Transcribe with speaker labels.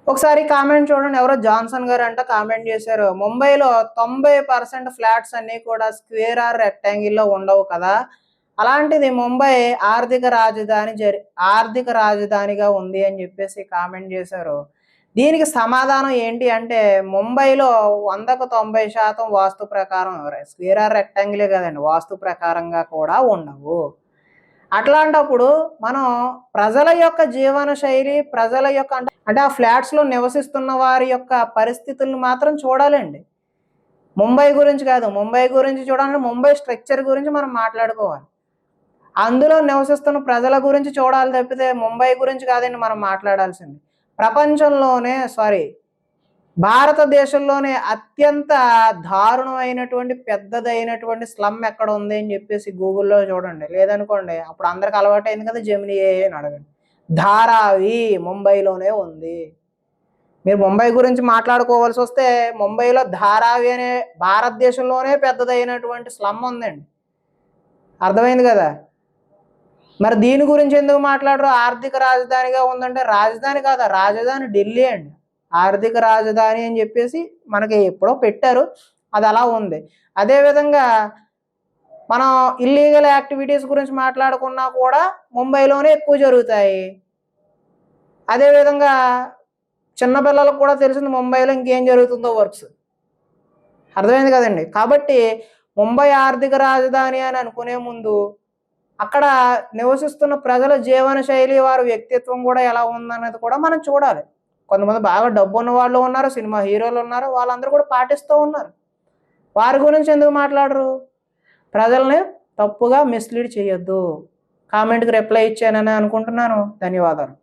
Speaker 1: ఒకసారి కామెంట్ చూడండి, ఎవరో జాన్సన్ గారు అంట కామెంట్ చేశారు, ముంబైలో 90% ఫ్లాట్స్ అన్నీ కూడా స్క్వేర్ ఆర్ రెక్టాంగిల్లో ఉండవు కదా, అలాంటిది ముంబై ఆర్థిక రాజధానిగా ఉంది అని చెప్పేసి కామెంట్ చేశారు. దీనికి సమాధానం ఏంటి అంటే, ముంబైలో 100కు 90% వాస్తు ప్రకారం స్క్వేర్ ఆర్ రెక్టాంగిలే కదండి, వాస్తు ప్రకారంగా కూడా ఉండవు. అట్లాంటప్పుడు మనం ప్రజల యొక్క జీవన శైలి, ప్రజల యొక్క అంటే ఆ ఫ్లాట్స్లో నివసిస్తున్న వారి యొక్క పరిస్థితులను మాత్రం చూడాలండి. ముంబై గురించి కాదు, ముంబై గురించి చూడాలంటే ముంబై స్ట్రక్చర్ గురించి మనం మాట్లాడుకోవాలి. అందులో నివసిస్తున్న ప్రజల గురించి చూడాలి తప్పితే ముంబై గురించి కాదండి మనం మాట్లాడాల్సింది. ప్రపంచంలోనే భారతదేశంలోనే అత్యంత దారుణమైనటువంటి పెద్దదైనటువంటి స్లమ్ ఎక్కడ ఉంది అని చెప్పేసి గూగుల్లో చూడండి. లేదనుకోండి అప్పుడు అందరికి అలవాటైంది కదా, జెమినీ ఏఐ అని అడగండి. ధారావి ముంబైలోనే ఉంది. మీరు ముంబై గురించి మాట్లాడుకోవాల్సి వస్తే ముంబైలో ధారావి అనే భారతదేశంలోనే పెద్దదైనటువంటి స్లమ్ ఉందండి. అర్థమైంది కదా. మరి దీని గురించి ఎందుకు మాట్లాడరు? ఆర్థిక రాజధానిగా ఉందంటే రాజధాని కాదా, రాజధాని ఢిల్లీ అండి. ఆర్థిక రాజధాని అని చెప్పేసి మనకి ఎప్పుడో పెట్టారు, అది అలా ఉంది. అదేవిధంగా మనం ఇల్లీగల్ యాక్టివిటీస్ గురించి మాట్లాడుకున్నా కూడా ముంబైలోనే ఎక్కువ జరుగుతాయి. అదేవిధంగా చిన్నపిల్లలకు కూడా తెలిసింది ముంబైలో ఇంకేం జరుగుతుందో వర్క్స్. అర్థమైంది కదండి. కాబట్టి ముంబై ఆర్థిక రాజధాని అని అనుకునే ముందు అక్కడ నివసిస్తున్న ప్రజల జీవన శైలి, వారి వ్యక్తిత్వం కూడా ఎలా ఉందన్నది కూడా మనం చూడాలి. కొంతమంది బాగా డబ్బు ఉన్న వాళ్ళు ఉన్నారు, సినిమా హీరోలు ఉన్నారు, వాళ్ళందరూ కూడా పాటిస్తూ ఉన్నారు. వారి గురించి ఎందుకు మాట్లాడరు? ప్రజల్ని తప్పుగా మిస్లీడ్ చేయొద్దు. కామెంట్కి రిప్లై ఇచ్చానని అనుకుంటున్నాను. ధన్యవాదాలు.